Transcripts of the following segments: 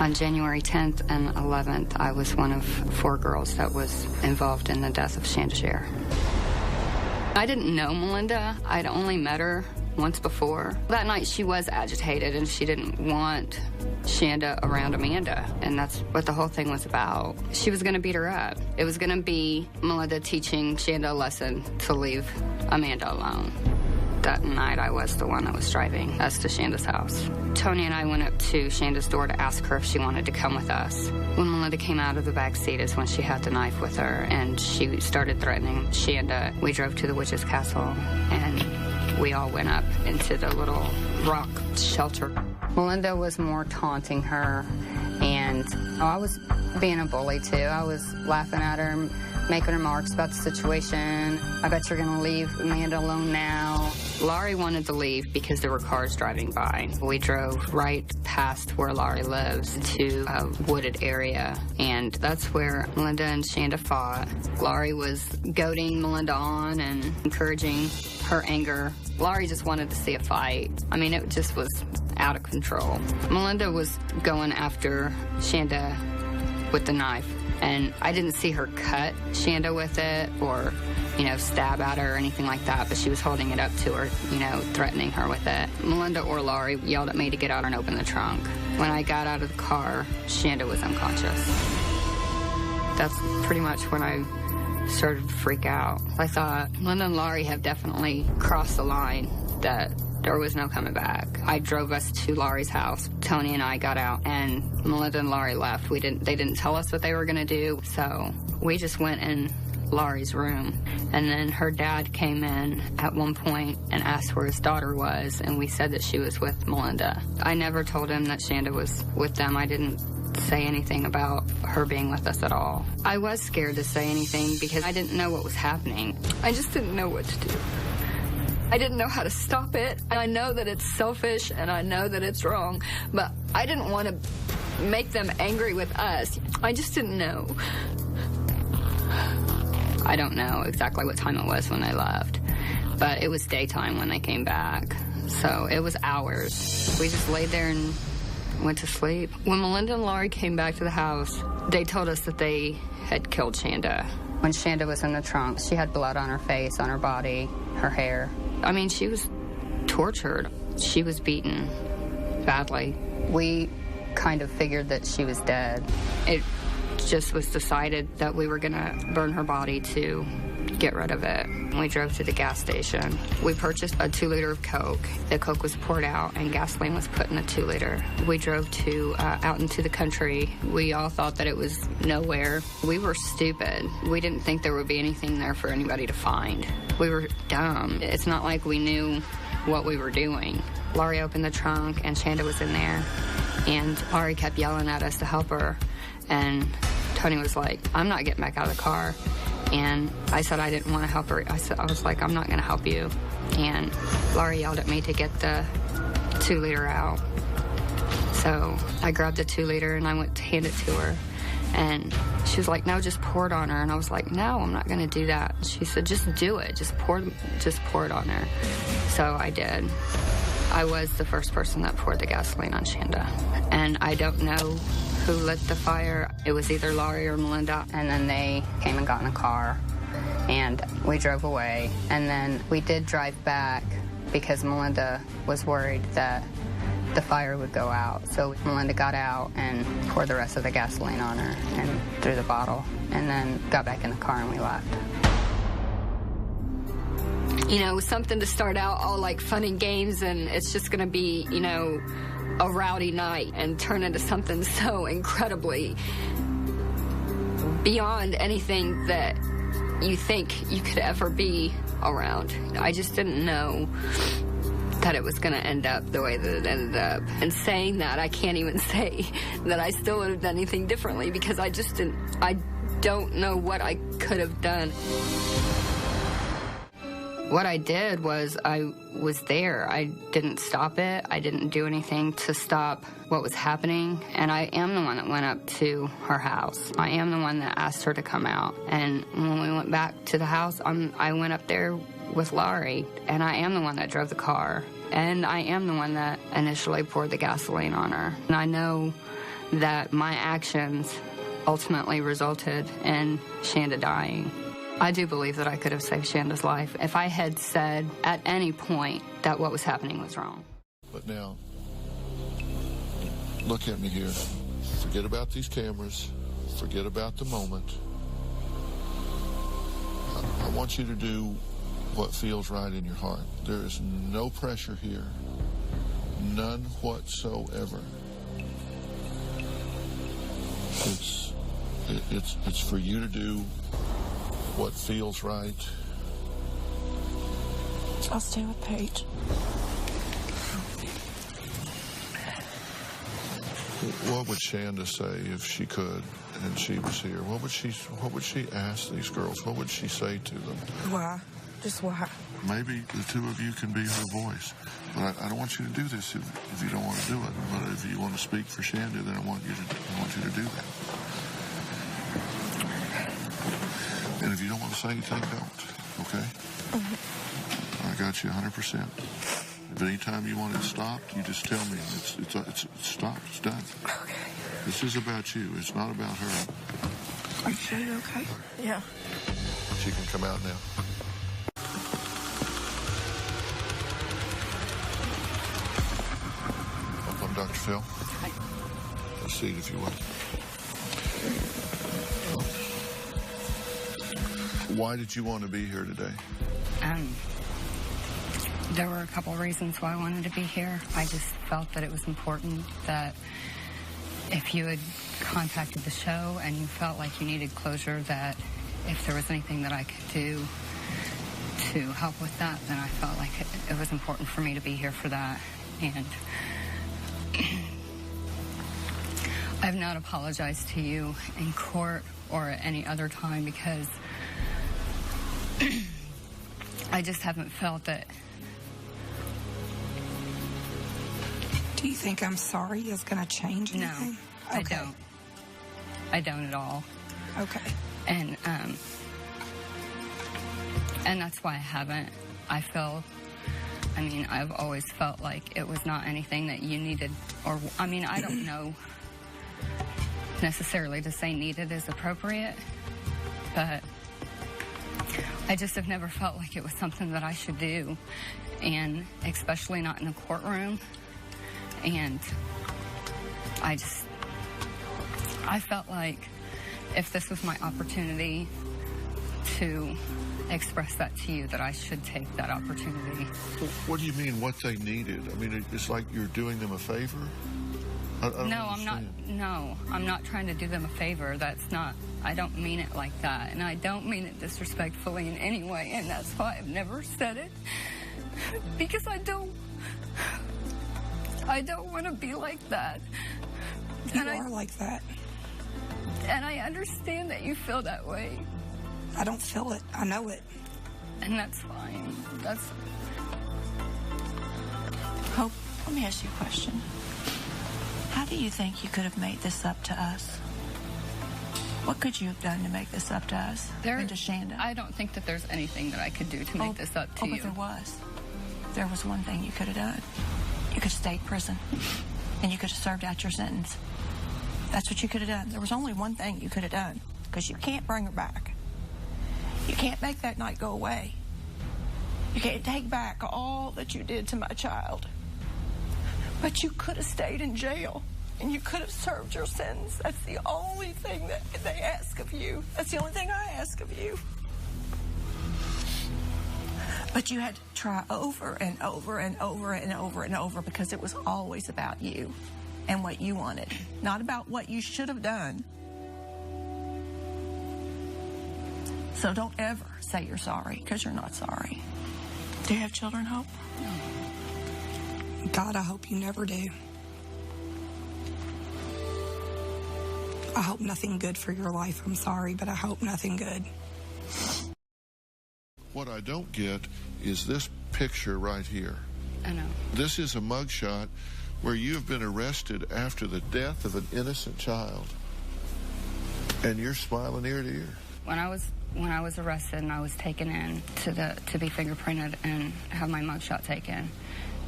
On January 10th and 11th, I was one of 4 girls that was involved in the death of Shanda Share. I didn't know Melinda. I'd only met her once before. That night she was agitated and she didn't want Shanda around Amanda, and that's what the whole thing was about. She was going to beat her up. It was going to be Melinda teaching Shanda a lesson to leave Amanda alone. That night I was the one that was driving us to Shanda's house. Tony and I went up to Shanda's door to ask her if she wanted to come with us. When Melinda came out of the back seat is when she had the knife with her, and she started threatening Shanda. We drove to the witch's castle, and we all went up into the little rock shelter. Melinda was more taunting her, and I was being a bully too. I was laughing at her, making remarks about the situation. I bet you're going to leave Amanda alone now. Laurie wanted to leave because there were cars driving by. We drove right past where Laurie lives to a wooded area, and that's where Melinda and Shanda fought. Laurie was goading Melinda on and encouraging her anger. Laurie just wanted to see a fight. I mean, it just was out of control. Melinda was going after Shanda with the knife, and I didn't see her cut Shanda with it or, stab at her or anything like that, but she was holding it up to her, threatening her with it. Melinda or Laurie yelled at me to get out and open the trunk. When I got out of the car, Shanda was unconscious. That's pretty much when I started to freak out. I thought, Melinda and Laurie have definitely crossed the line, that there was no coming back. I drove us to Laurie's house. Tony and I got out, and Melinda and Laurie left. They didn't tell us what they were going to do, so we just went in Laurie's room. And then her dad came in at one point and asked where his daughter was, and we said that she was with Melinda. I never told him that Shanda was with them. I didn't say anything about her being with us at all. I was scared to say anything because I didn't know what was happening. I just didn't know what to do. I didn't know how to stop it. I know that it's selfish and I know that it's wrong, but I didn't want to make them angry with us. I just didn't know. I don't know exactly what time it was when they left, but it was daytime when they came back, so it was hours. We just laid there and went to sleep. When Melinda and Laurie came back to the house, they told us that they had killed Shanda. When Shanda was in the trunk, she had blood on her face, on her body, her hair. I mean, she was tortured. She was beaten badly. We kind of figured that she was dead. It just was decided that we were going to burn her body to get rid of it. We drove to the gas station. We purchased a 2-liter of Coke. The Coke was poured out and gasoline was put in a 2-liter. We drove out into the country. We all thought that it was nowhere. We were stupid. We didn't think there would be anything there for anybody to find. We were dumb. It's not like we knew what we were doing. Laurie opened the trunk and Shanda was in there, and Laurie kept yelling at us to help her, and Tony was like, I'm not getting back out of the car. And I said I didn't want to help her. I was like, I'm not going to help you. And Laurie yelled at me to get the 2-liter out. So I grabbed the 2-liter and I went to hand it to her. And she was like, no, just pour it on her. And I was like, no, I'm not going to do that. And she said, just do it. Just pour it on her. So I did. I was the first person that poured the gasoline on Shanda. And I don't know who lit the fire. It was either Laurie or Melinda. And then they came and got in a car, and we drove away. And then we did drive back because Melinda was worried that the fire would go out. So Melinda got out and poured the rest of the gasoline on her and threw the bottle, and then got back in the car and we left. Something to start out all like fun and games, and it's just going to be, a rowdy night and turn into something so incredibly beyond anything that you think you could ever be around. I just didn't know that it was going to end up the way that it ended up. And saying that, I can't even say that I still would have done anything differently, because I don't know what I could have done. What I did was I was there. I didn't stop it. I didn't do anything to stop what was happening. And I am the one that went up to her house. I am the one that asked her to come out. And when we went back to the house, I went up there with Laurie, and I am the one that drove the car. And I am the one that initially poured the gasoline on her. And I know that my actions ultimately resulted in Shanda dying. I do believe that I could have saved Shanda's life if I had said at any point that what was happening was wrong. But now, look at me here. Forget about these cameras. Forget about the moment. I want you to do what feels right in your heart. There is no pressure here. None whatsoever. It's for you to do what feels right. I'll stay with Paige. What would Shanda say if she could and she was here? What would she ask these girls? What would she say to them? Why? Just why? Maybe the two of you can be her voice. But I don't want you to do this if you don't want to do it. But if you want to speak for Shanda, then I want you to do that. And if you don't want to say anything, don't. Okay? Mm-hmm. I got you 100%. If anytime you want it stopped, you just tell me. It's stopped. It's done. Okay. This is about you. It's not about her. Are you sure you're okay? Yeah. She can come out now. I'm Dr. Phil. Hi. Have a seat if you will. Why did you want to be here today? There were a couple reasons why I wanted to be here. I just felt that it was important that if you had contacted the show and you felt like you needed closure, that if there was anything that I could do to help with that, then I felt like it was important for me to be here for that. And I've not apologized to you in court or at any other time because I just haven't felt that. Do you think I'm sorry is going to change anything? No, okay. I don't. I don't at all. Okay. And that's why I haven't. I've always felt like it was not anything that you needed, I don't know necessarily to say needed is appropriate, but I just have never felt like it was something that I should do, and especially not in the courtroom. And I felt like if this was my opportunity to express that to you, that I should take that opportunity. What do you mean, what they needed? I mean, it's like you're doing them a favor? No, I'm not. No, I'm not trying to do them a favor. I don't mean it like that. And I don't mean it disrespectfully in any way. And that's why I've never said it. Because I don't want to be like that. You are like that. And I understand that you feel that way. I don't feel it. I know it. And that's fine. Hope, let me ask you a question. How do you think you could have made this up to us? What could you have done to make this up to us and to Shanda? I don't think that there's anything that I could do to make this up to you. But there was. There was one thing you could have done. You could have stayed in prison, and you could have served out your sentence. That's what you could have done. There was only one thing you could have done, because you can't bring her back. You can't make that night go away. You can't take back all that you did to my child. But you could have stayed in jail, and you could have served your sentence. That's the only thing that they ask of you. That's the only thing I ask of you. But you had to try over and over and over and over and over, because it was always about you and what you wanted, not about what you should have done. So don't ever say you're sorry, because you're not sorry. Do you have children, Hope? No. God, I hope you never do. I hope nothing good for your life. I'm sorry, but I hope nothing good. What I don't get is this picture right here. I know. This is a mugshot where you have been arrested after the death of an innocent child, and you're smiling ear to ear. When I was arrested and I was taken in to be fingerprinted and have my mugshot taken,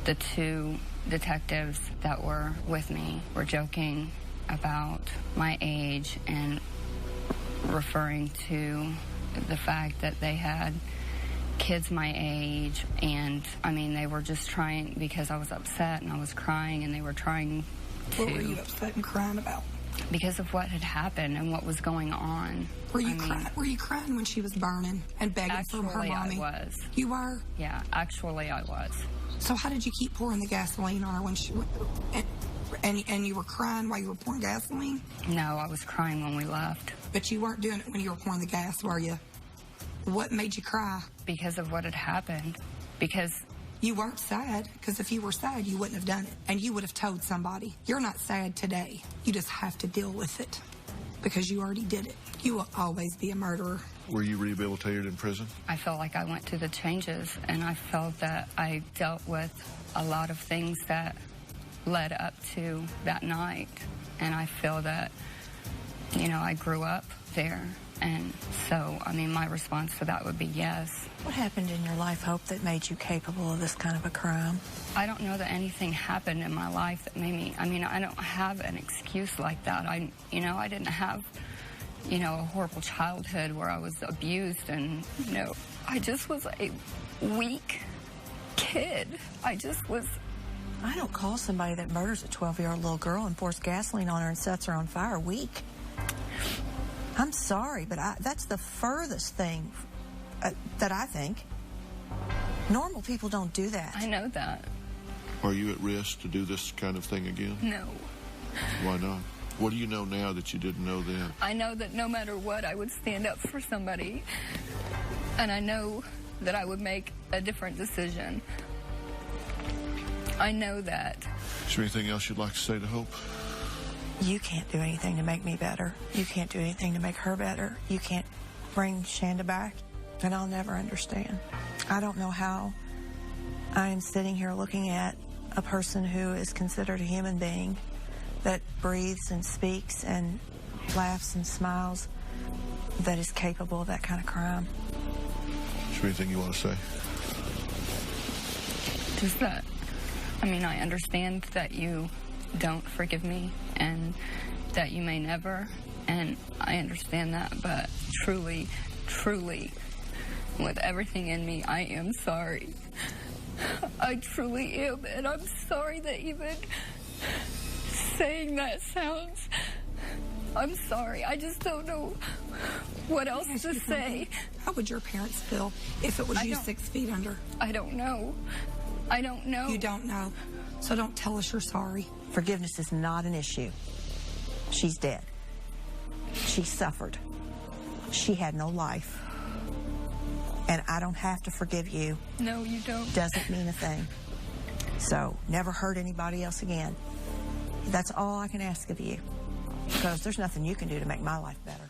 the two detectives that were with me were joking about my age and referring to the fact that they had kids my age, and I mean, they were just trying, because I was upset and I was crying, and they were trying to... What were you upset and crying about? Because of what had happened and what was going on. Were you crying when she was burning and begging for her mommy? Actually, I was. You were? Yeah, actually I was. So how did you keep pouring the gasoline on her when she... And you were crying while you were pouring gasoline? No, I was crying when we left. But you weren't doing it when you were pouring the gas, were you? What made you cry? Because of what had happened. Because... You weren't sad, because if you were sad, you wouldn't have done it. And you would have told somebody. You're not sad today. You just have to deal with it, because you already did it. You will always be a murderer. Were you rehabilitated in prison? I felt like I went through the changes, and I felt that I dealt with a lot of things that led up to that night. And I feel that, you know, I grew up there. And so, I mean, my response to that would be yes. What happened in your life, Hope, that made you capable of this kind of a crime? I don't know that anything happened in my life that made me, I mean, I don't have an excuse like that. I didn't have, a horrible childhood where I was abused, and, I just was a weak kid. I don't call somebody that murders a 12-year-old little girl and pours gasoline on her and sets her on fire weak. I'm sorry, but that's the furthest thing that I think. Normal people don't do that. I know that. Are you at risk to do this kind of thing again? No. Why not? What do you know now that you didn't know then? I know that no matter what, I would stand up for somebody. And I know that I would make a different decision. I know that. Is there anything else you'd like to say to Hope? You can't do anything to make me better. You can't do anything to make her better. You can't bring Shanda back, and I'll never understand. I don't know how I am sitting here looking at a person who is considered a human being that breathes and speaks and laughs and smiles, that is capable of that kind of crime. Is there anything you want to say? Just that, I understand that you don't forgive me and that you may never, and I understand that, but truly, with everything in me, I am sorry. I truly am, and I'm sorry that even saying that sounds... I'm sorry. I just don't know what else to say. How would your parents feel if it was you 6 feet under? I don't know. I don't know. You don't know. So don't tell us you're sorry. Forgiveness is not an issue. She's dead. She suffered. She had no life. And I don't have to forgive you. No, you don't. Doesn't mean a thing. So never hurt anybody else again. That's all I can ask of you. Because there's nothing you can do to make my life better.